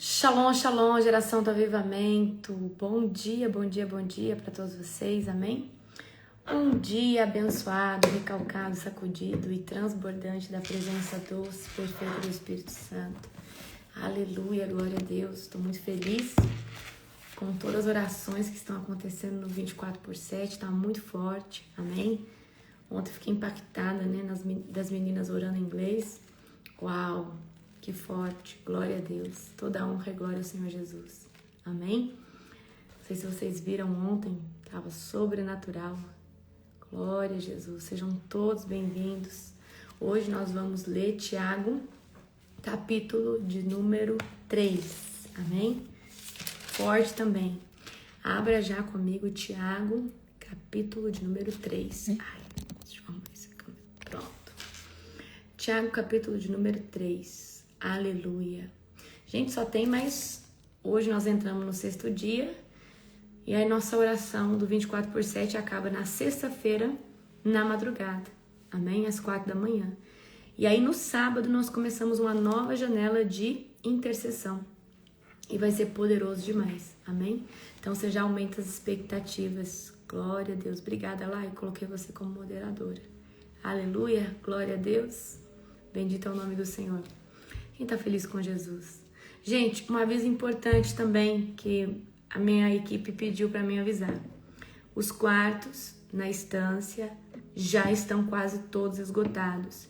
Shalom, shalom, geração do avivamento. Bom dia para todos vocês, amém? Um dia abençoado, recalcado, sacudido e transbordante da presença doce, perfeita do Espírito Santo. Aleluia, glória a Deus. Estou muito feliz com todas as orações que estão acontecendo no 24/7, está muito forte, amém? Ontem fiquei impactada, das meninas orando em inglês. Uau! Que forte, glória a Deus, toda honra e glória ao Senhor Jesus, amém? Não sei se vocês viram ontem, estava sobrenatural, glória a Jesus, sejam todos bem-vindos. Hoje nós vamos ler Tiago, capítulo de número 3, amém? Forte também, abra já comigo Tiago, capítulo de número 3, deixa eu arrumar isso aqui, pronto. Tiago, capítulo de número 3. Aleluia. Gente, só tem mais... Hoje nós entramos no 6º dia. E aí nossa oração do 24/7 acaba na sexta-feira, na madrugada. Amém? Às 4 da manhã. E aí no sábado nós começamos uma nova janela de intercessão. E vai ser poderoso demais. Amém? Então você já aumenta as expectativas. Glória a Deus. Obrigada, Lai. Coloquei você como moderadora. Aleluia. Glória a Deus. Bendito é o nome do Senhor. Quem tá feliz com Jesus? Gente, um aviso importante também que a minha equipe pediu para mim avisar. Os quartos na estância já estão quase todos esgotados.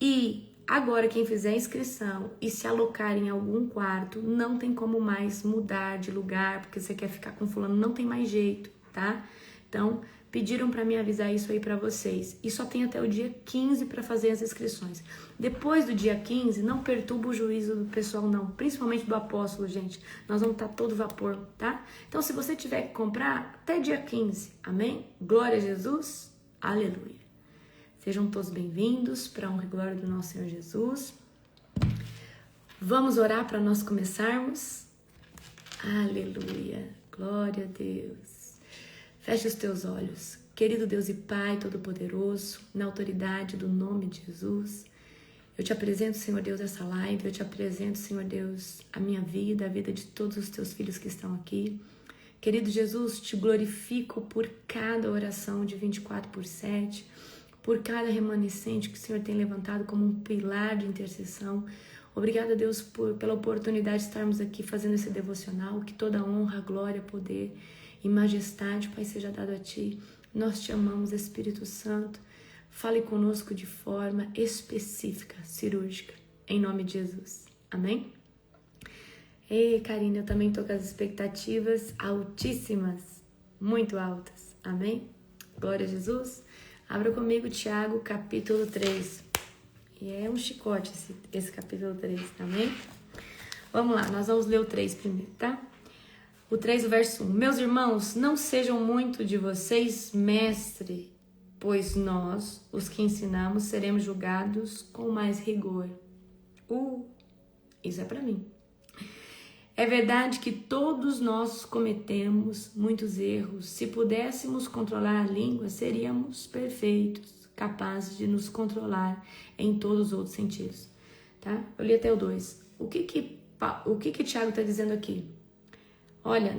E agora quem fizer inscrição e se alocar em algum quarto, não tem como mais mudar de lugar, porque você quer ficar com fulano, não tem mais jeito, tá? Então, pediram para me avisar isso aí para vocês. E só tem até o dia 15 para fazer as inscrições. Depois do dia 15, não perturba o juízo do pessoal não, principalmente do apóstolo, gente. Nós vamos estar todo vapor, tá? Então, se você tiver que comprar, até dia 15, amém? Glória a Jesus, aleluia. Sejam todos bem-vindos para a honra e glória do nosso Senhor Jesus. Vamos orar para nós começarmos? Aleluia, glória a Deus. Feche os teus olhos. Querido Deus e Pai Todo-Poderoso, na autoridade do nome de Jesus, eu te apresento, Senhor Deus, essa live, eu te apresento, Senhor Deus, a minha vida, a vida de todos os teus filhos que estão aqui. Querido Jesus, te glorifico por cada oração de 24/7, por cada remanescente que o Senhor tem levantado como um pilar de intercessão. Obrigada, Deus, pela oportunidade de estarmos aqui fazendo esse devocional, que toda honra, glória, poder e majestade, Pai, seja dado a Ti. Nós te amamos, Espírito Santo. Fale conosco de forma específica, cirúrgica, em nome de Jesus. Amém? Ei, Karine, eu também estou com as expectativas altíssimas, muito altas. Amém? Glória a Jesus. Abra comigo Tiago, capítulo 3. E é um chicote esse capítulo 3, amém? Vamos lá, nós vamos ler o 3 primeiro, tá? O 3, o verso 1. Meus irmãos, não sejam muito de vocês mestre, pois nós, os que ensinamos, seremos julgados com mais rigor. Isso é para mim. É verdade que todos nós cometemos muitos erros. Se pudéssemos controlar a língua, seríamos perfeitos, capazes de nos controlar em todos os outros sentidos. Tá? Eu li até o 2. O que Tiago está dizendo aqui? Olha,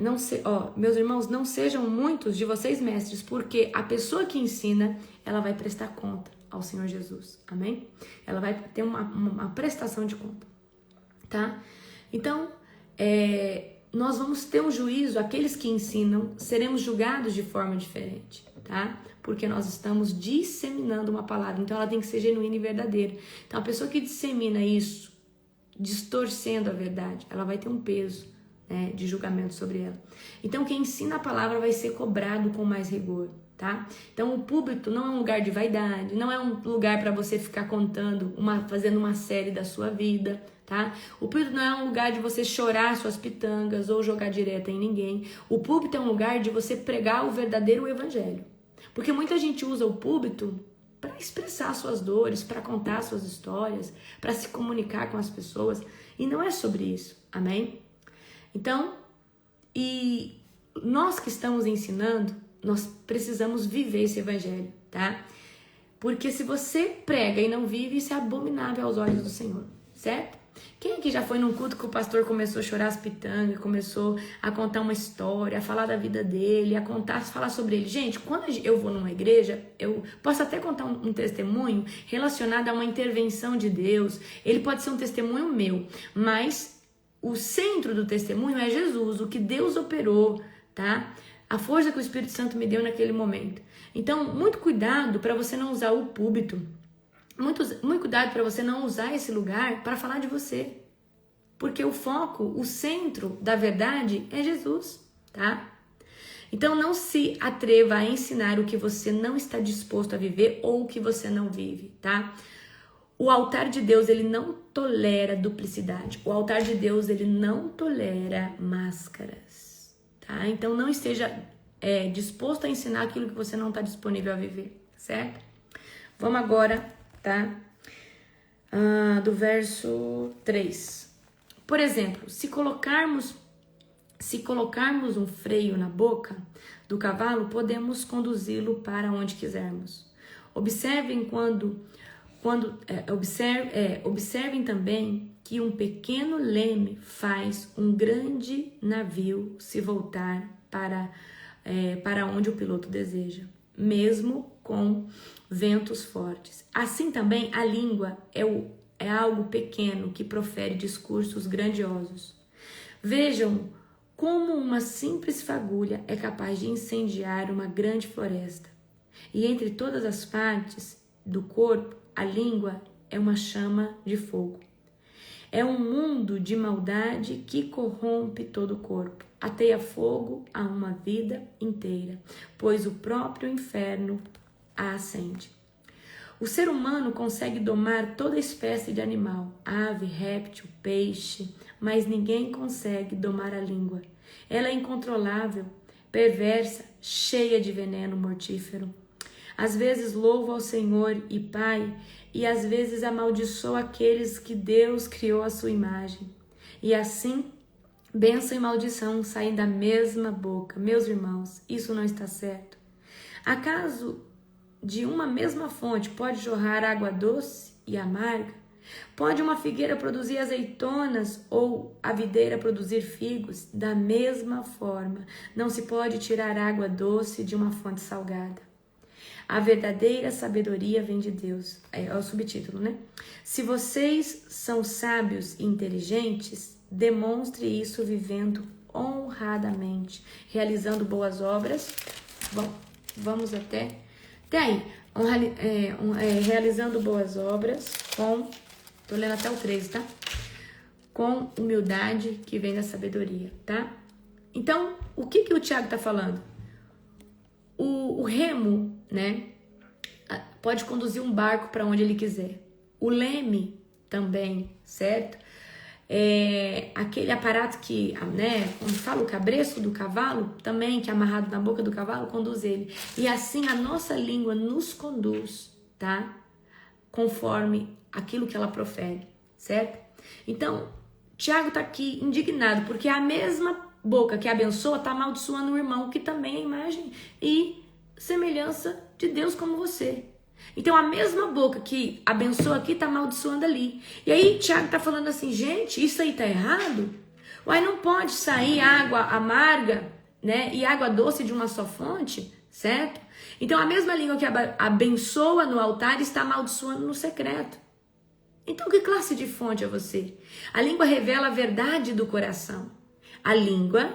meus irmãos, não sejam muitos de vocês mestres, porque a pessoa que ensina, ela vai prestar conta ao Senhor Jesus, amém? Ela vai ter uma prestação de conta, tá? Então, nós vamos ter um juízo, aqueles que ensinam, seremos julgados de forma diferente, tá? Porque nós estamos disseminando uma palavra, então ela tem que ser genuína e verdadeira. Então, a pessoa que dissemina isso, distorcendo a verdade, ela vai ter um peso, de julgamento sobre ela. Então, quem ensina a palavra vai ser cobrado com mais rigor, tá? Então, o púlpito não é um lugar de vaidade, não é um lugar para você ficar fazendo uma série da sua vida, tá? O púlpito não é um lugar de você chorar suas pitangas ou jogar direta em ninguém. O púlpito é um lugar de você pregar o verdadeiro evangelho. Porque muita gente usa o púlpito para expressar suas dores, para contar suas histórias, para se comunicar com as pessoas. E não é sobre isso, amém? Então, e nós que estamos ensinando, nós precisamos viver esse evangelho, tá? Porque se você prega e não vive, isso é abominável aos olhos do Senhor, certo? Quem aqui já foi num culto que o pastor começou a chorar as pitangas, começou a contar uma história, a falar da vida dele, a falar sobre ele? Gente, quando eu vou numa igreja, eu posso até contar um testemunho relacionado a uma intervenção de Deus. Ele pode ser um testemunho meu, mas o centro do testemunho é Jesus, o que Deus operou, tá? A força que o Espírito Santo me deu naquele momento. Então, muito cuidado para você não usar o púlpito. Muito cuidado para você não usar esse lugar para falar de você. Porque o foco, o centro da verdade é Jesus, tá? Então não se atreva a ensinar o que você não está disposto a viver ou o que você não vive, tá? O altar de Deus, ele não tolera duplicidade. O altar de Deus, ele não tolera máscaras, tá? Então não esteja disposto a ensinar aquilo que você não está disponível a viver, certo? Vamos agora, tá? Do verso 3. Por exemplo, se colocarmos um freio na boca do cavalo, podemos conduzi-lo para onde quisermos. Observem observem também que um pequeno leme faz um grande navio se voltar para onde o piloto deseja, mesmo com ventos fortes. Assim também a língua é algo pequeno que profere discursos grandiosos. Vejam como uma simples fagulha é capaz de incendiar uma grande floresta. E entre todas as partes do corpo, a língua é uma chama de fogo. É um mundo de maldade que corrompe todo o corpo, ateia fogo a uma vida inteira, pois o próprio inferno a acende. O ser humano consegue domar toda espécie de animal, ave, réptil, peixe, mas ninguém consegue domar a língua. Ela é incontrolável, perversa, cheia de veneno mortífero. Às vezes louvo ao Senhor e Pai, e às vezes amaldiçoo aqueles que Deus criou à sua imagem. E assim, bênção e maldição saem da mesma boca. Meus irmãos, isso não está certo. Acaso de uma mesma fonte pode jorrar água doce e amarga? Pode uma figueira produzir azeitonas ou a videira produzir figos? Da mesma forma, não se pode tirar água doce de uma fonte salgada. A verdadeira sabedoria vem de Deus. É o subtítulo, né? Se vocês são sábios e inteligentes, demonstre isso vivendo honradamente, realizando boas obras. Bom, vamos até aí. Realizando boas obras tô lendo até o 13, tá? Com humildade que vem da sabedoria, tá? Então, o que o Tiago tá falando? O remo, né, pode conduzir um barco para onde ele quiser. O leme também, certo? Aquele aparato que, né, como fala, o cabresto do cavalo, também, que é amarrado na boca do cavalo, conduz ele. E assim a nossa língua nos conduz, tá? Conforme aquilo que ela profere, certo? Então, Tiago tá aqui indignado, porque a mesma boca que abençoa está amaldiçoando o irmão, que também é imagem e semelhança de Deus como você. Então a mesma boca que abençoa aqui está amaldiçoando ali. E aí Tiago está falando assim, gente, isso aí tá errado? Uai, não pode sair água amarga, né, e água doce de uma só fonte, certo? Então a mesma língua que abençoa no altar está amaldiçoando no secreto. Então que classe de fonte é você? A língua revela a verdade do coração. A língua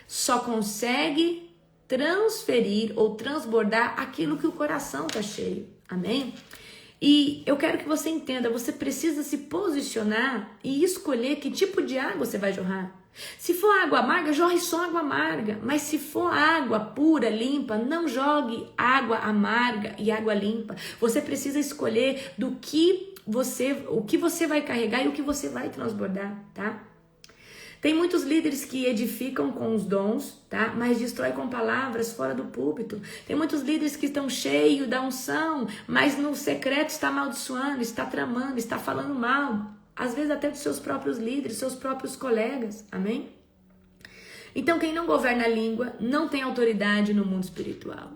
só consegue transferir ou transbordar aquilo que o coração está cheio. Amém? E eu quero que você entenda, você precisa se posicionar e escolher que tipo de água você vai jorrar. Se for água amarga, jorre só água amarga. Mas se for água pura, limpa, não jogue água amarga e água limpa. Você precisa escolher o que você vai carregar e o que você vai transbordar, tá? Tem muitos líderes que edificam com os dons, tá? Mas destrói com palavras fora do púlpito. Tem muitos líderes que estão cheios da unção, mas no secreto está amaldiçoando, está tramando, está falando mal. Às vezes até dos seus próprios líderes, seus próprios colegas. Amém? Então quem não governa a língua não tem autoridade no mundo espiritual.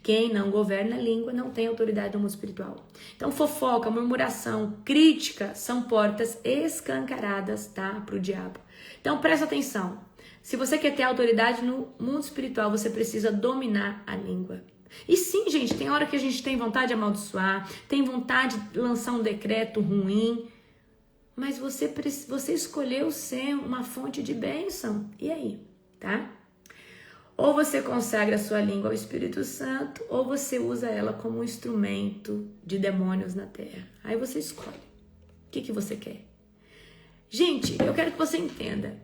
Quem não governa a língua não tem autoridade no mundo espiritual. Então, fofoca, murmuração, crítica são portas escancaradas, tá? Para o diabo. Então, presta atenção. Se você quer ter autoridade no mundo espiritual, você precisa dominar a língua. E sim, gente, tem hora que a gente tem vontade de amaldiçoar, tem vontade de lançar um decreto ruim, mas você escolheu ser uma fonte de bênção. E aí, tá? Ou você consagra a sua língua ao Espírito Santo, ou você usa ela como um instrumento de demônios na terra. Aí você escolhe. O que você quer? Gente, eu quero que você entenda.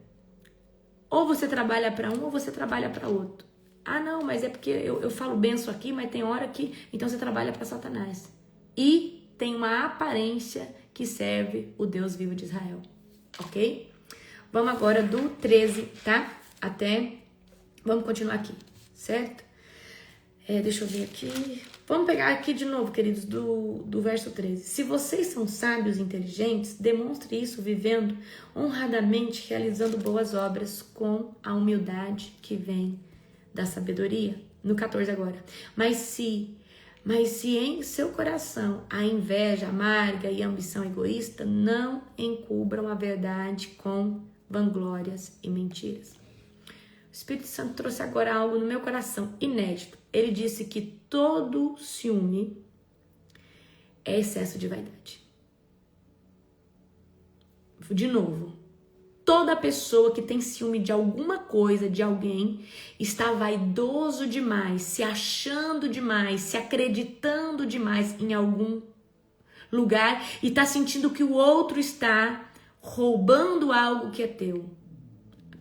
Ou você trabalha para um, ou você trabalha para outro. Ah, não, mas é porque eu falo benção aqui, mas tem hora que... Então você trabalha para Satanás. E tem uma aparência que serve o Deus vivo de Israel. Ok? Vamos agora do 13, tá? Vamos continuar aqui, certo? Deixa eu ver aqui. Vamos pegar aqui de novo, queridos, do verso 13. Se vocês são sábios e inteligentes, demonstre isso vivendo honradamente, realizando boas obras com a humildade que vem da sabedoria. No 14 agora. Mas se em seu coração a inveja amarga e a ambição egoísta, não encubram a verdade com vanglórias e mentiras. O Espírito Santo trouxe agora algo no meu coração inédito. Ele disse que todo ciúme é excesso de vaidade. De novo, toda pessoa que tem ciúme de alguma coisa, de alguém, está vaidoso demais, se achando demais, se acreditando demais em algum lugar e está sentindo que o outro está roubando algo que é teu.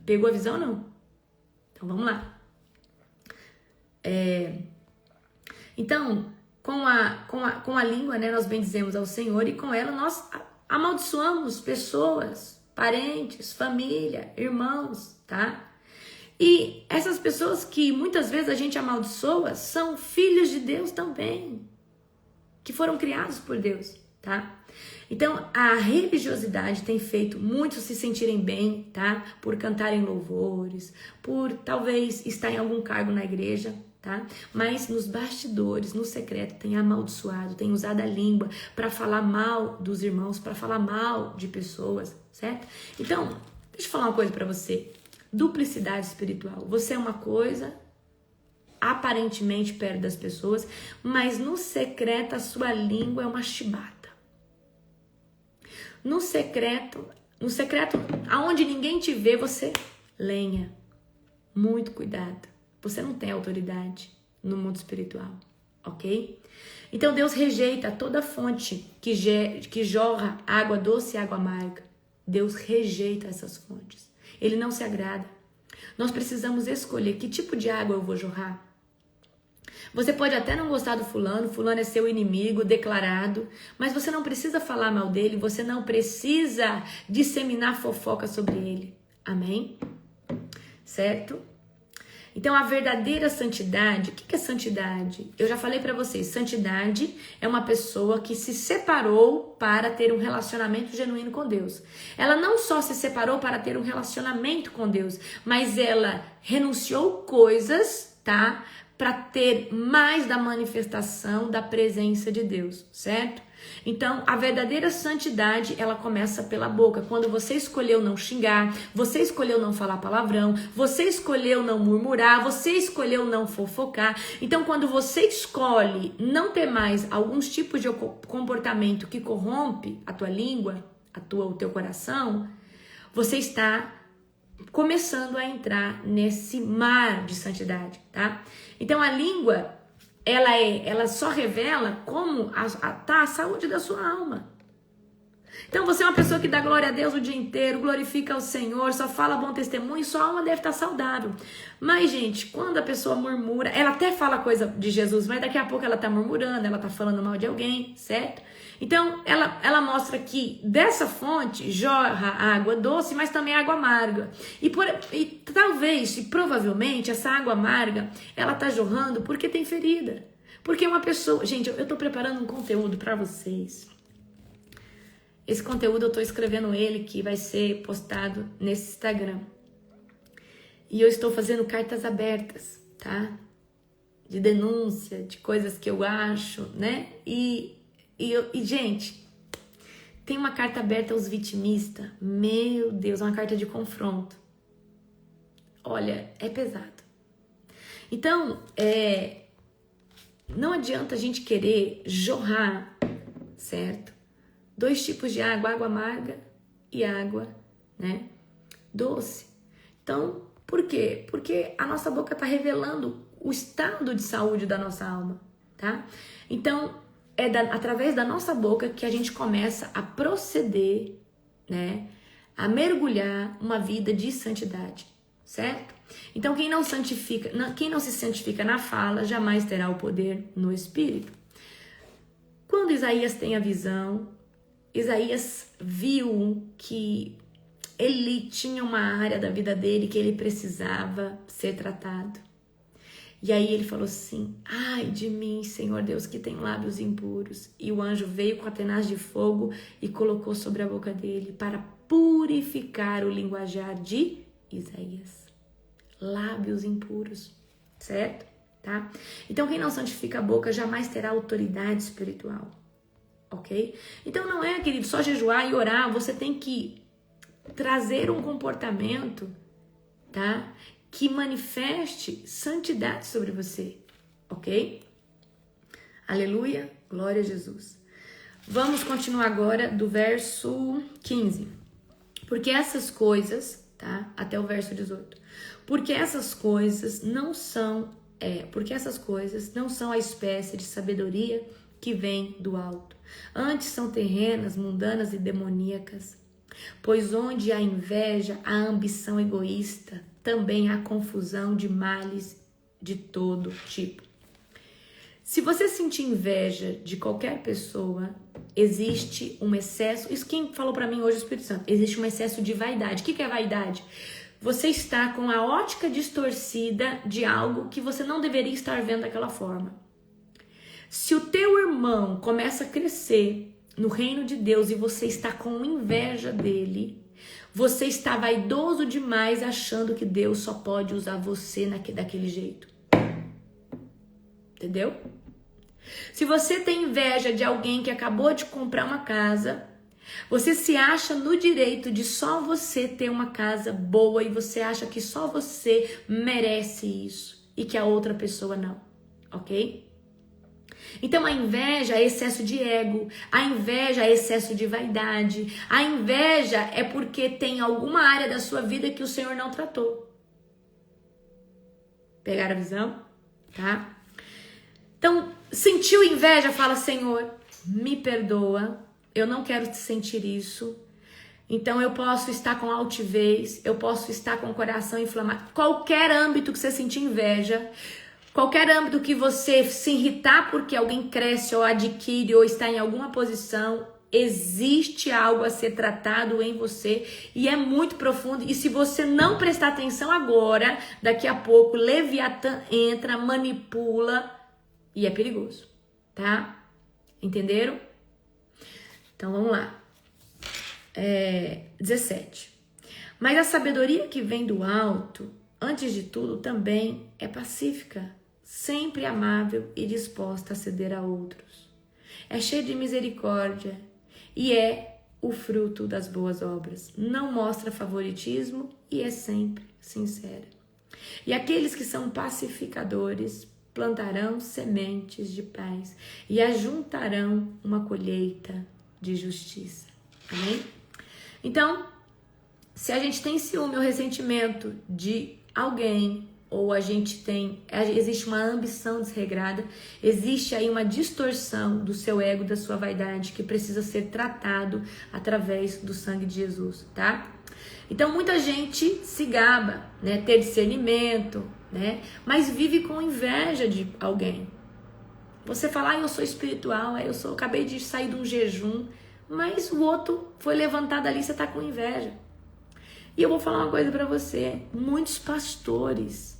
Pegou a visão ou não? Então, vamos lá. Então, com a língua, né, nós bendizemos ao Senhor e com ela nós amaldiçoamos pessoas, parentes, família, irmãos, tá? E essas pessoas que muitas vezes a gente amaldiçoa são filhos de Deus também, que foram criados por Deus, tá? Então, a religiosidade tem feito muitos se sentirem bem, tá? Por cantarem louvores, por talvez estar em algum cargo na igreja, tá? Mas nos bastidores, no secreto, tem amaldiçoado, tem usado a língua para falar mal dos irmãos, para falar mal de pessoas, certo? Então, deixa eu falar uma coisa para você. Duplicidade espiritual. Você é uma coisa aparentemente perto das pessoas, mas no secreto a sua língua é uma chibata. No secreto, aonde ninguém te vê, você lenha. Muito cuidado. Você não tem autoridade no mundo espiritual, ok? Então Deus rejeita toda fonte que jorra água doce e água amarga. Deus rejeita essas fontes. Ele não se agrada. Nós precisamos escolher que tipo de água eu vou jorrar. Você pode até não gostar do fulano é seu inimigo declarado, mas você não precisa falar mal dele, você não precisa disseminar fofoca sobre ele. Amém? Certo? Então, a verdadeira santidade, o que é santidade? Eu já falei para vocês, santidade é uma pessoa que se separou para ter um relacionamento genuíno com Deus. Ela não só se separou para ter um relacionamento com Deus, mas ela renunciou coisas, tá? Para ter mais da manifestação da presença de Deus, certo? Então, a verdadeira santidade, ela começa pela boca. Quando você escolheu não xingar, você escolheu não falar palavrão, você escolheu não murmurar, você escolheu não fofocar. Então, quando você escolhe não ter mais alguns tipos de comportamento que corrompe a tua língua, o teu coração, você está começando a entrar nesse mar de santidade, tá? Então a língua, ela só revela como tá a saúde da sua alma. Então você é uma pessoa que dá glória a Deus o dia inteiro, glorifica o Senhor, só fala bom testemunho, sua alma deve estar saudável. Mas, gente, quando a pessoa murmura, ela até fala coisa de Jesus, mas daqui a pouco ela tá murmurando, ela tá falando mal de alguém, certo? Então, ela mostra que dessa fonte jorra água doce, mas também água amarga. E talvez, e provavelmente, essa água amarga, ela tá jorrando porque tem ferida. Porque uma pessoa... Gente, eu tô preparando um conteúdo para vocês. Esse conteúdo eu tô escrevendo ele, que vai ser postado nesse Instagram. E eu estou fazendo cartas abertas, tá? de denúncia, de coisas que eu acho, né? E gente, tem uma carta aberta aos vitimistas. Meu Deus, uma carta de confronto. Olha, é pesado. Então, não adianta a gente querer jorrar, certo? 2 tipos de água, água amarga e água, né, doce. Então, por quê? Porque a nossa boca está revelando o estado de saúde da nossa alma, tá? Então, através da nossa boca que a gente começa a proceder, né, a mergulhar uma vida de santidade, certo? Então, quem não se santifica na fala, jamais terá o poder no espírito. Quando Isaías tem a visão, Isaías viu que ele tinha uma área da vida dele que ele precisava ser tratado. E aí ele falou assim: ai de mim, Senhor Deus, que tem lábios impuros. E o anjo veio com a tenaz de fogo e colocou sobre a boca dele para purificar o linguajar de Isaías. Lábios impuros, certo? Tá? Então quem não santifica a boca jamais terá autoridade espiritual, ok? Então não é, querido, só jejuar e orar. Você tem que trazer um comportamento, tá, que manifeste santidade sobre você, ok? Aleluia, glória a Jesus. Vamos continuar agora do verso 15. Porque essas coisas, tá, até o verso 18. Porque essas coisas não são a espécie de sabedoria que vem do alto. Antes são terrenas, mundanas e demoníacas. Pois onde há inveja, há ambição egoísta, também há confusão de males de todo tipo. Se você sentir inveja de qualquer pessoa, existe um excesso. Isso quem falou para mim hoje, o Espírito Santo. Existe um excesso de vaidade. O que é vaidade? Você está com a ótica distorcida de algo que você não deveria estar vendo daquela forma. Se o teu irmão começa a crescer no reino de Deus e você está com inveja dele, você está vaidoso demais achando que Deus só pode usar você daquele jeito. Entendeu? Se você tem inveja de alguém que acabou de comprar uma casa, você se acha no direito de só você ter uma casa boa e você acha que só você merece isso e que a outra pessoa não, ok? Então a inveja é excesso de ego, a inveja é excesso de vaidade, a inveja é porque tem alguma área da sua vida que o Senhor não tratou. Pegaram a visão? Tá? Então, sentiu inveja, fala: Senhor, me perdoa, eu não quero sentir isso. Então eu posso estar com altivez, eu posso estar com o coração inflamado. Qualquer âmbito que você sentir inveja, qualquer âmbito que você se irritar porque alguém cresce ou adquire ou está em alguma posição, existe algo a ser tratado em você e é muito profundo. E se você não prestar atenção agora, daqui a pouco Leviatã entra, manipula e é perigoso, tá? Entenderam? Então vamos lá. 17. Mas a sabedoria que vem do alto, antes de tudo, também é pacífica, sempre amável e disposta a ceder a outros. É cheia de misericórdia e é o fruto das boas obras. Não mostra favoritismo e é sempre sincera. E aqueles que são pacificadores plantarão sementes de paz e ajuntarão uma colheita de justiça. Amém? Então, se a gente tem ciúme ou ressentimento de alguém, ou existe uma ambição desregrada, existe aí uma distorção do seu ego, da sua vaidade, que precisa ser tratado através do sangue de Jesus, tá? Então, muita gente se gaba, né, ter discernimento, né, mas vive com inveja de alguém. Você fala: eu sou espiritual, acabei de sair de um jejum, mas o outro foi levantado ali, você tá com inveja. E eu vou falar uma coisa para você: muitos pastores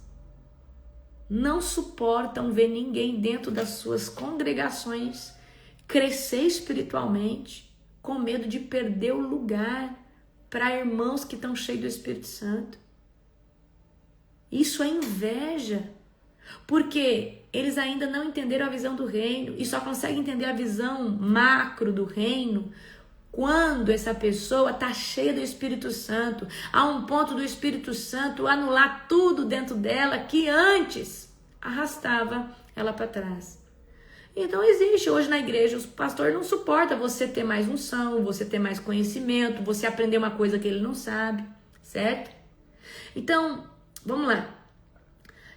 não suportam ver ninguém dentro das suas congregações crescer espiritualmente, com medo de perder o lugar para irmãos que estão cheios do Espírito Santo. Isso é inveja. Porque eles ainda não entenderam a visão do reino e só conseguem entender a visão macro do reino quando essa pessoa está cheia do Espírito Santo, a um ponto do Espírito Santo anular tudo dentro dela que antes arrastava ela para trás. Então existe hoje na igreja, o pastor não suporta você ter mais unção, você ter mais conhecimento, você aprender uma coisa que ele não sabe, certo? Então, vamos lá.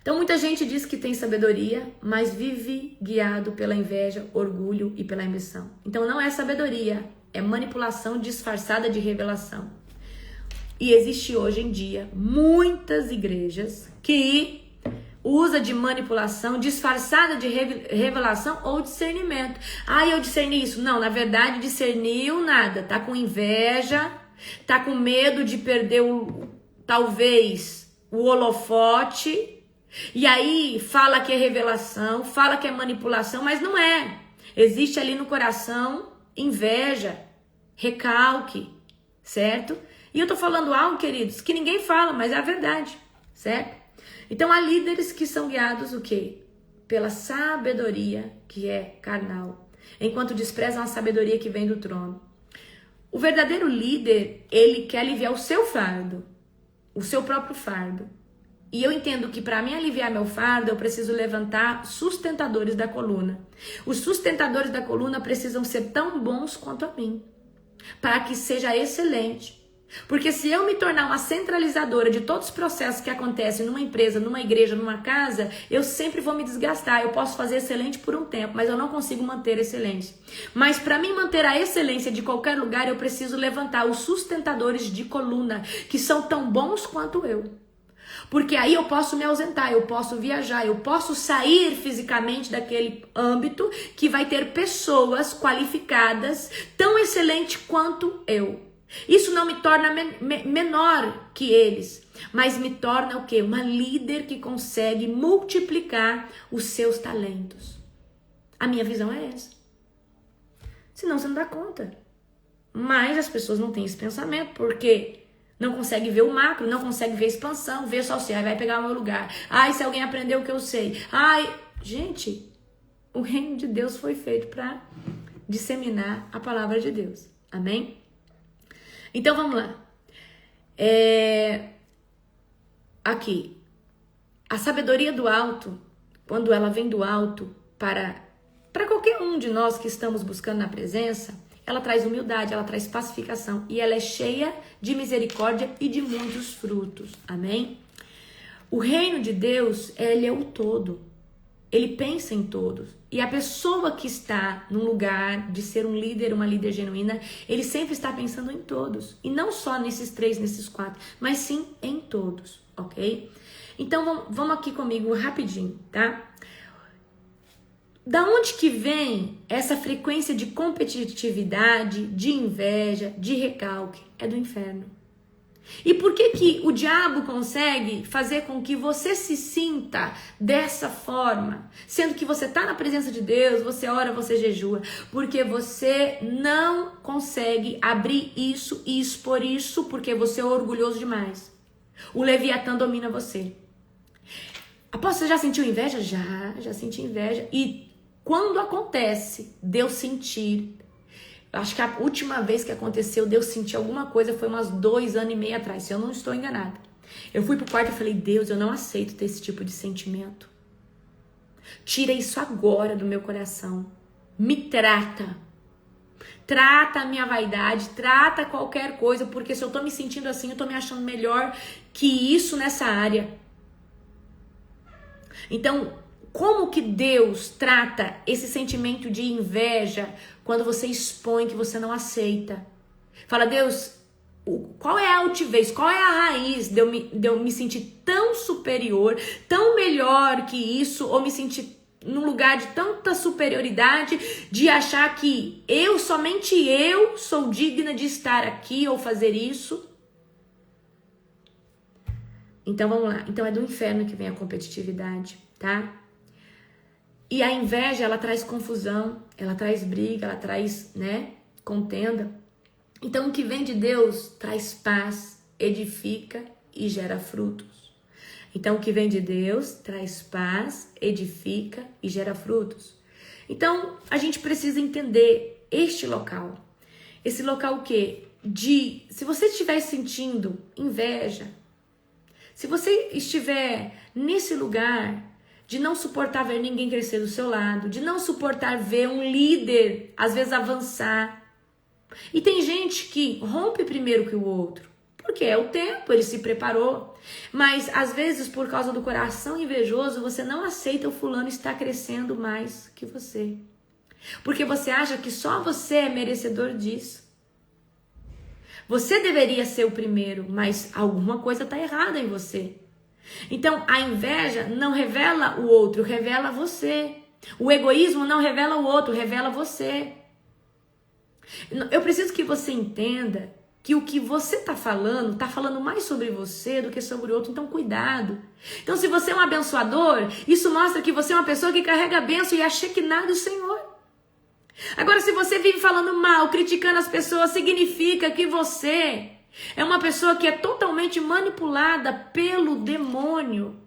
Então muita gente diz que tem sabedoria, mas vive guiado pela inveja, orgulho e pela ambição. Então não é sabedoria, é manipulação disfarçada de revelação. E existe hoje em dia muitas igrejas que usa de manipulação disfarçada de revelação ou discernimento. Ah, eu discerni isso. Não, na verdade discerniu nada. Tá com inveja, tá com medo de perder talvez o holofote. E aí fala que é revelação, fala que é manipulação, mas não é. Existe ali no coração inveja, recalque, certo? E eu tô falando algo, queridos, que ninguém fala, mas é a verdade, certo? Então há líderes que são guiados o quê? Pela sabedoria que é carnal, enquanto desprezam a sabedoria que vem do trono. O verdadeiro líder, ele quer aliviar o seu fardo, o seu próprio fardo. E eu entendo que para mim aliviar meu fardo, eu preciso levantar sustentadores da coluna. Os sustentadores da coluna precisam ser tão bons quanto a mim, para que seja excelente. Porque se eu me tornar uma centralizadora de todos os processos que acontecem numa empresa, numa igreja, numa casa, eu sempre vou me desgastar. Eu posso fazer excelente por um tempo, mas eu não consigo manter excelência. Mas para mim manter a excelência de qualquer lugar, eu preciso levantar os sustentadores de coluna, que são tão bons quanto eu. Porque aí eu posso me ausentar, eu posso viajar, eu posso sair fisicamente daquele âmbito que vai ter pessoas qualificadas tão excelentes quanto eu. Isso não me torna menor que eles, mas me torna o quê? Uma líder que consegue multiplicar os seus talentos. A minha visão é essa. Senão você não dá conta. Mas as pessoas não têm esse pensamento, porque não consegue ver o macro, não consegue ver a expansão, ver só assim, vai pegar o meu lugar. Ai, se alguém aprendeu o que eu sei. Ai, gente, o reino de Deus foi feito para disseminar a palavra de Deus. Amém? Então vamos lá. Aqui, a sabedoria do alto, quando ela vem do alto para qualquer um de nós que estamos buscando na presença, ela traz humildade, ela traz pacificação e ela é cheia de misericórdia e de muitos frutos. Amém? O reino de Deus, ele é o todo. Ele pensa em todos. E a pessoa que está no lugar de ser um líder, uma líder genuína, ele sempre está pensando em todos. E não só nesses 3, nesses 4, mas sim em todos, ok? Então vamos aqui comigo rapidinho, tá? Da onde que vem essa frequência de competitividade, de inveja, de recalque? É do inferno. E por que o diabo consegue fazer com que você se sinta dessa forma? Sendo que você está na presença de Deus, você ora, você jejua. Porque você não consegue abrir isso e expor isso porque você é orgulhoso demais. O Leviatã domina você. Apóstolo, você já sentiu inveja? Já senti inveja. E quando acontece de eu sentir, acho que a última vez que aconteceu de eu sentir alguma coisa foi umas 2 anos e meio atrás, se eu não estou enganada. Eu fui pro quarto e falei, Deus, eu não aceito ter esse tipo de sentimento. Tira isso agora do meu coração. Me trata. Trata a minha vaidade, trata qualquer coisa, porque se eu tô me sentindo assim, eu tô me achando melhor que isso nessa área. Então, como que Deus trata esse sentimento de inveja quando você expõe que você não aceita? Fala, Deus, qual é a altivez, qual é a raiz de eu me sentir tão superior, tão melhor que isso, ou me sentir num lugar de tanta superioridade, de achar que somente eu sou digna de estar aqui ou fazer isso? Então vamos lá, então é do inferno que vem a competitividade, tá? E a inveja, ela traz confusão, ela traz briga, ela traz, contenda. Então, o que vem de Deus traz paz, edifica e gera frutos. Então, o que vem de Deus traz paz, edifica e gera frutos. Então, a gente precisa entender este local. Esse local o quê? Se você estiver sentindo inveja, se você estiver nesse lugar de não suportar ver ninguém crescer do seu lado, de não suportar ver um líder, às vezes, avançar. E tem gente que rompe primeiro que o outro, porque é o tempo, ele se preparou. Mas, às vezes, por causa do coração invejoso, você não aceita o fulano estar crescendo mais que você. Porque você acha que só você é merecedor disso. Você deveria ser o primeiro, mas alguma coisa está errada em você. Então, a inveja não revela o outro, revela você. O egoísmo não revela o outro, revela você. Eu preciso que você entenda que o que você está falando mais sobre você do que sobre o outro. Então, cuidado. Então, se você é um abençoador, isso mostra que você é uma pessoa que carrega a bênção e a Shekinah do Senhor. Agora, se você vive falando mal, criticando as pessoas, significa que você é uma pessoa que é totalmente manipulada pelo demônio.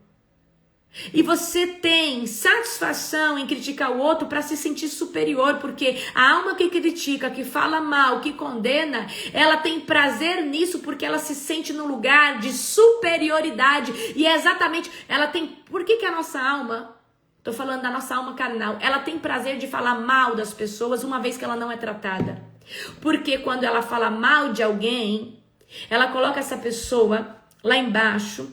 E você tem satisfação em criticar o outro para se sentir superior, porque a alma que critica, que fala mal, que condena, ela tem prazer nisso porque ela se sente no lugar de superioridade. E é exatamente, ela tem, por que a nossa alma, tô falando da nossa alma carnal, ela tem prazer de falar mal das pessoas uma vez que ela não é tratada? Porque quando ela fala mal de alguém, ela coloca essa pessoa lá embaixo,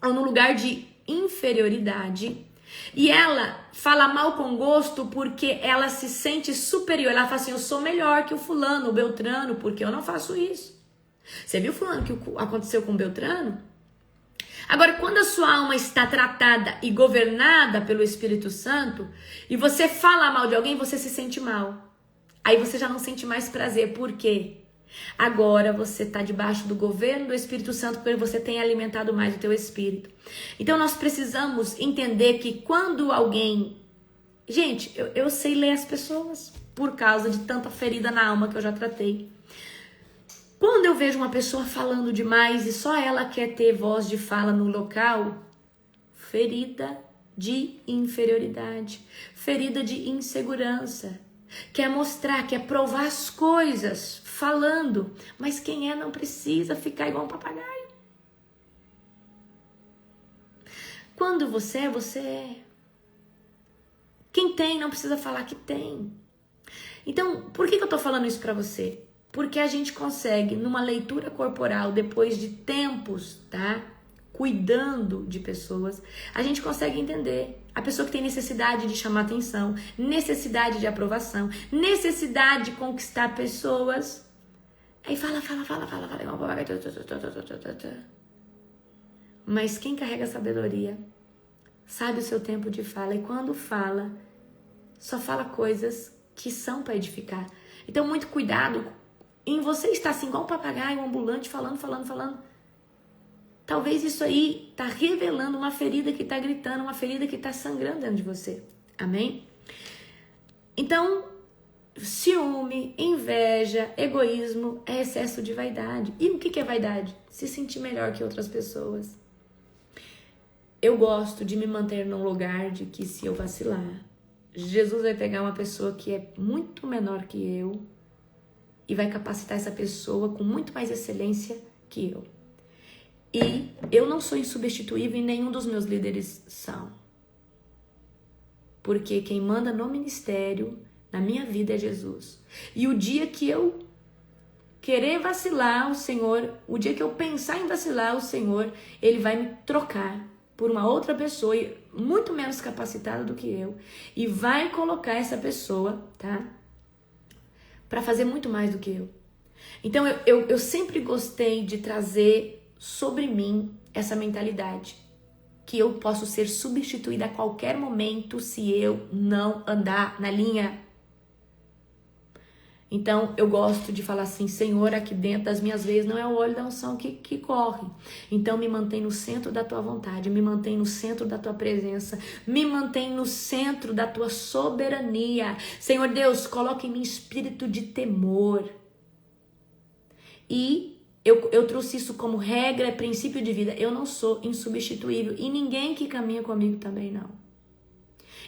ou no lugar de inferioridade, e ela fala mal com gosto porque ela se sente superior. Ela fala assim, eu sou melhor que o fulano, o Beltrano, porque eu não faço isso. Você viu, fulano, o que aconteceu com o Beltrano? Agora, quando a sua alma está tratada e governada pelo Espírito Santo, e você fala mal de alguém, você se sente mal. Aí você já não sente mais prazer. Por quê? Agora você está debaixo do governo do Espírito Santo, porque você tem alimentado mais o teu espírito. Então nós precisamos entender que quando alguém... Gente, eu sei ler as pessoas por causa de tanta ferida na alma que eu já tratei. Quando eu vejo uma pessoa falando demais e só ela quer ter voz de fala no local, ferida de inferioridade, ferida de insegurança, quer mostrar, quer provar as coisas falando, mas quem é não precisa ficar igual um papagaio. Quando você é, você é. Quem tem não precisa falar que tem. Então, por que eu tô falando isso pra você? Porque a gente consegue, numa leitura corporal, depois de tempos, tá? Cuidando de pessoas, a gente consegue entender. A pessoa que tem necessidade de chamar atenção, necessidade de aprovação, necessidade de conquistar pessoas. Aí fala, igual papagaio. Mas quem carrega sabedoria sabe o seu tempo de fala. E quando fala, só fala coisas que são para edificar. Então, muito cuidado em você estar assim, igual um papagaio, um ambulante, falando. Talvez isso aí tá revelando uma ferida que tá gritando, uma ferida que tá sangrando dentro de você. Amém? Então, ciúme, inveja, egoísmo é excesso de vaidade. E o que é vaidade? Se sentir melhor que outras pessoas. Eu gosto de me manter num lugar de que se eu vacilar, Jesus vai pegar uma pessoa que é muito menor que eu e vai capacitar essa pessoa com muito mais excelência que eu. E eu não sou insubstituível e nenhum dos meus líderes são. Porque quem manda no ministério, na minha vida, é Jesus. E o dia que eu querer vacilar, o dia que eu pensar em vacilar, o Senhor, Ele vai me trocar por uma outra pessoa muito menos capacitada do que eu. E vai colocar essa pessoa, tá? Para fazer muito mais do que eu. Então eu sempre gostei de trazer sobre mim essa mentalidade, que eu posso ser substituída a qualquer momento se eu não andar na linha. Então eu gosto de falar assim, Senhor, aqui dentro das minhas veias não é o óleo da unção que corre. Então me mantém no centro da tua vontade, me mantém no centro da tua presença, me mantém no centro da tua soberania. Senhor Deus, coloque em mim espírito de temor. E Eu trouxe isso como regra, princípio de vida. Eu não sou insubstituível e ninguém que caminha comigo também não.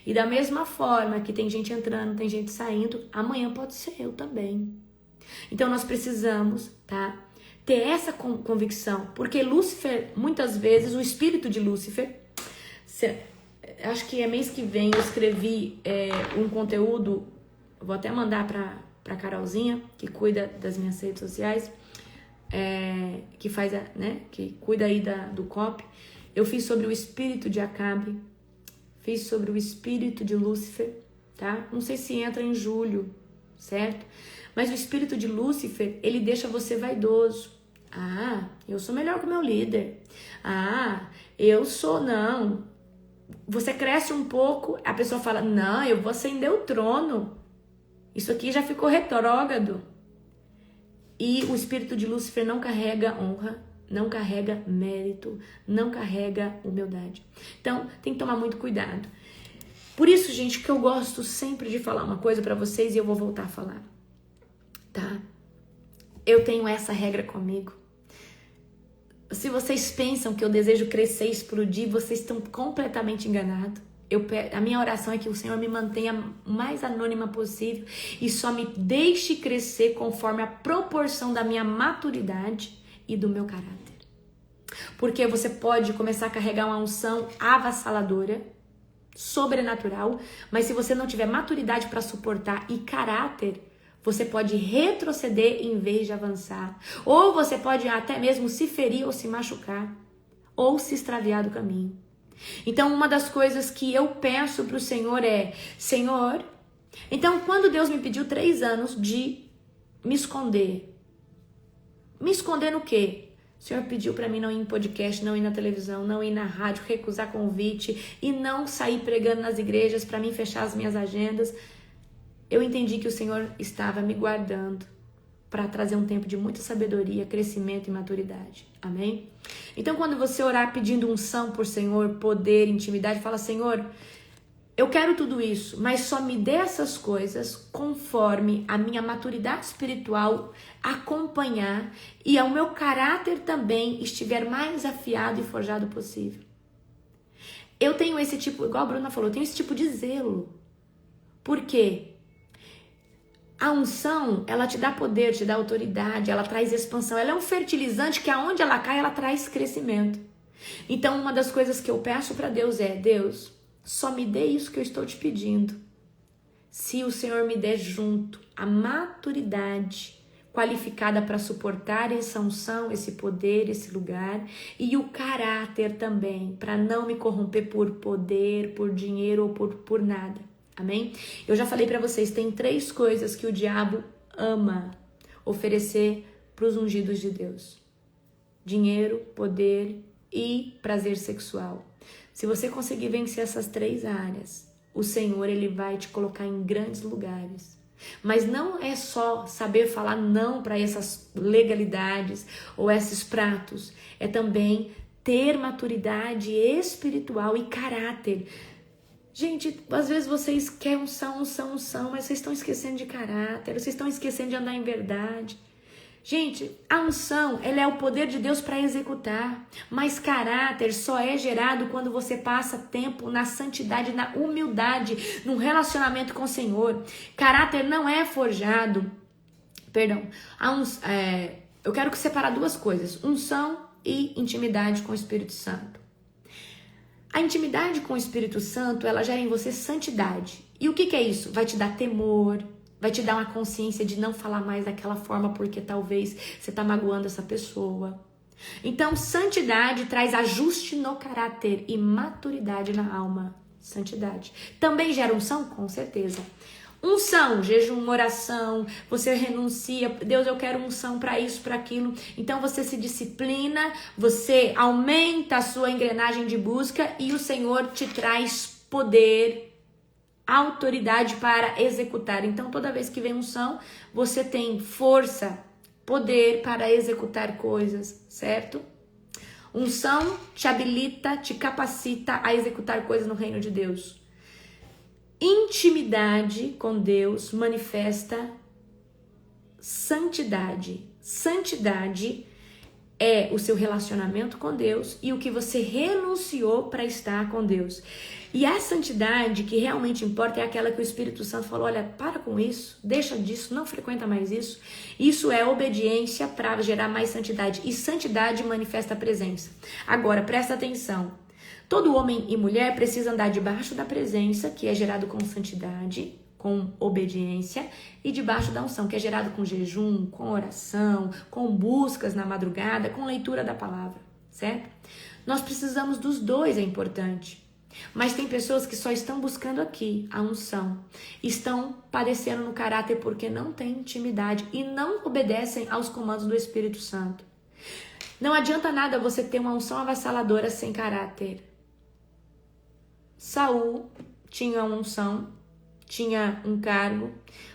E da mesma forma que tem gente entrando, tem gente saindo, amanhã pode ser eu também. Então nós precisamos, tá, ter essa convicção, porque Lúcifer, muitas vezes, o espírito de Lúcifer, acho que é mês que vem eu escrevi um conteúdo, vou até mandar pra Carolzinha, que cuida das minhas redes sociais, que faz, que cuida aí do COP. Eu fiz sobre o espírito de Acabe, fiz sobre o espírito de Lúcifer, tá? Não sei se entra em julho, certo? Mas o espírito de Lúcifer, ele deixa você vaidoso. Ah, eu sou melhor que o meu líder. Ah, eu sou, não. Você cresce um pouco, a pessoa fala, não, eu vou ascender o trono. Isso aqui já ficou retrógrado. E o espírito de Lúcifer não carrega honra, não carrega mérito, não carrega humildade. Então, tem que tomar muito cuidado. Por isso, gente, que eu gosto sempre de falar uma coisa pra vocês e eu vou voltar a falar. Tá? Eu tenho essa regra comigo. Se vocês pensam que eu desejo crescer e explodir, vocês estão completamente enganados. A minha oração é que o Senhor me mantenha o mais anônima possível e só me deixe crescer conforme a proporção da minha maturidade e do meu caráter. Porque você pode começar a carregar uma unção avassaladora, sobrenatural, mas se você não tiver maturidade para suportar e caráter, você pode retroceder em vez de avançar. Ou você pode até mesmo se ferir ou se machucar, ou se extraviar do caminho. Então, uma das coisas que eu peço para o Senhor é, Senhor, então quando Deus me pediu 3 anos de me esconder no quê? O Senhor pediu para mim não ir em podcast, não ir na televisão, não ir na rádio, recusar convite e não sair pregando nas igrejas para mim fechar as minhas agendas. Eu entendi que o Senhor estava me guardando para trazer um tempo de muita sabedoria, crescimento e maturidade. Amém? Então, quando você orar pedindo unção por Senhor, poder, intimidade, fala, Senhor, eu quero tudo isso, mas só me dê essas coisas conforme a minha maturidade espiritual acompanhar e ao meu caráter também estiver mais afiado e forjado possível. Eu tenho esse tipo, igual a Bruna falou, eu tenho esse tipo de zelo. Por quê? A unção, ela te dá poder, te dá autoridade, ela traz expansão. Ela é um fertilizante que aonde ela cai, ela traz crescimento. Então, uma das coisas que eu peço para Deus é, Deus, só me dê isso que eu estou te pedindo. Se o Senhor me der junto a maturidade qualificada para suportar essa unção, esse poder, esse lugar, e o caráter também, para não me corromper por poder, por dinheiro ou por nada. Amém? Eu já falei para vocês, tem 3 coisas que o diabo ama oferecer para os ungidos de Deus. Dinheiro, poder e prazer sexual. Se você conseguir vencer essas 3 áreas, o Senhor, ele vai te colocar em grandes lugares. Mas não é só saber falar não para essas legalidades ou esses pratos. É também ter maturidade espiritual e caráter. Gente, às vezes vocês querem unção, mas vocês estão esquecendo de caráter, vocês estão esquecendo de andar em verdade. Gente, a unção, ela é o poder de Deus para executar, mas caráter só é gerado quando você passa tempo na santidade, na humildade, num relacionamento com o Senhor. Caráter não é forjado, eu quero separar 2 coisas, unção e intimidade com o Espírito Santo. A intimidade com o Espírito Santo, ela gera em você santidade. E o que é isso? Vai te dar temor, vai te dar uma consciência de não falar mais daquela forma porque talvez você está magoando essa pessoa. Então, santidade traz ajuste no caráter e maturidade na alma. Santidade. Também gera unção? Com certeza. Unção, jejum, oração, você renuncia, Deus, eu quero unção para isso, para aquilo. Então você se disciplina, você aumenta a sua engrenagem de busca e o Senhor te traz poder, autoridade para executar. Então toda vez que vem unção, você tem força, poder para executar coisas, certo? Unção te habilita, te capacita a executar coisas no reino de Deus. Intimidade com Deus manifesta santidade. Santidade é o seu relacionamento com Deus e o que você renunciou para estar com Deus. E a santidade que realmente importa é aquela que o Espírito Santo falou, olha, para com isso, deixa disso, não frequenta mais isso. Isso é obediência para gerar mais santidade. E santidade manifesta a presença. Agora, presta atenção. Todo homem e mulher precisa andar debaixo da presença, que é gerado com santidade, com obediência, e debaixo da unção, que é gerado com jejum, com oração, com buscas na madrugada, com leitura da palavra, certo? Nós precisamos dos dois, é importante. Mas tem pessoas que só estão buscando aqui a unção, estão padecendo no caráter porque não têm intimidade e não obedecem aos comandos do Espírito Santo. Não adianta nada você ter uma unção avassaladora sem caráter. Saul tinha uma unção, tinha um cargo,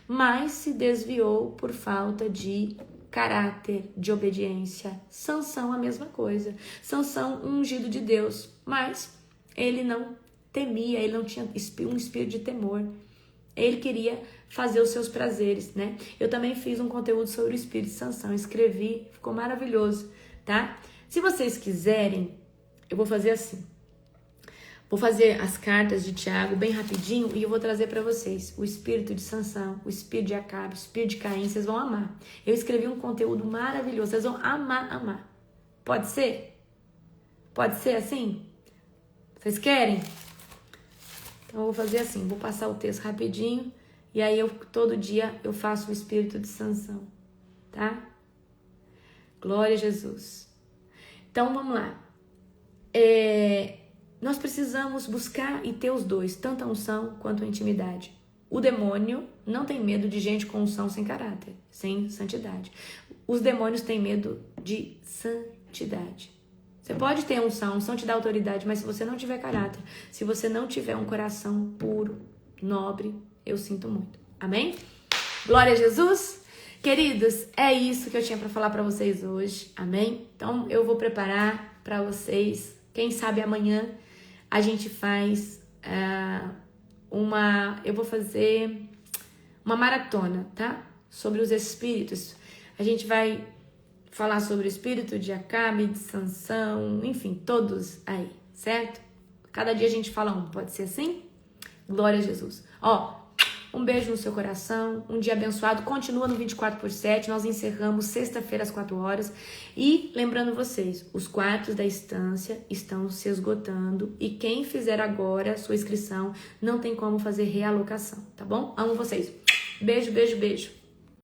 mas se desviou por falta de caráter, de obediência. Sansão a mesma coisa. Sansão, um ungido de Deus, mas ele não temia, ele não tinha um espírito de temor. Ele queria fazer os seus prazeres, né? Eu também fiz um conteúdo sobre o espírito de Sansão, escrevi, ficou maravilhoso, tá? Se vocês quiserem, eu vou fazer assim. Vou fazer as cartas de Tiago bem rapidinho e eu vou trazer para vocês o espírito de Sansão, o espírito de Acabe, o espírito de Caim, vocês vão amar. Eu escrevi um conteúdo maravilhoso, vocês vão amar. Pode ser? Pode ser assim? Vocês querem? Então eu vou fazer assim, vou passar o texto rapidinho e aí todo dia eu faço o espírito de Sansão, tá? Glória a Jesus. Então vamos lá. Nós precisamos buscar e ter os dois, tanto a unção quanto a intimidade. O demônio não tem medo de gente com unção sem caráter, sem santidade. Os demônios têm medo de santidade. Você pode ter unção te dá autoridade, mas se você não tiver caráter, se você não tiver um coração puro, nobre, eu sinto muito. Amém? Glória a Jesus. Queridos, é isso que eu tinha para falar para vocês hoje. Amém? Então eu vou preparar para vocês. Quem sabe amanhã a gente faz eu vou fazer uma maratona, tá? Sobre os espíritos. A gente vai falar sobre o espírito de Acabe, de Sansão, enfim, todos aí, certo? Cada dia a gente fala um, pode ser assim? Glória a Jesus. Um beijo no seu coração, um dia abençoado. Continua no 24/7, nós encerramos sexta-feira às 4 horas. E lembrando vocês, os quartos da estância estão se esgotando e quem fizer agora sua inscrição não tem como fazer realocação, tá bom? Amo vocês. Beijo, beijo, beijo.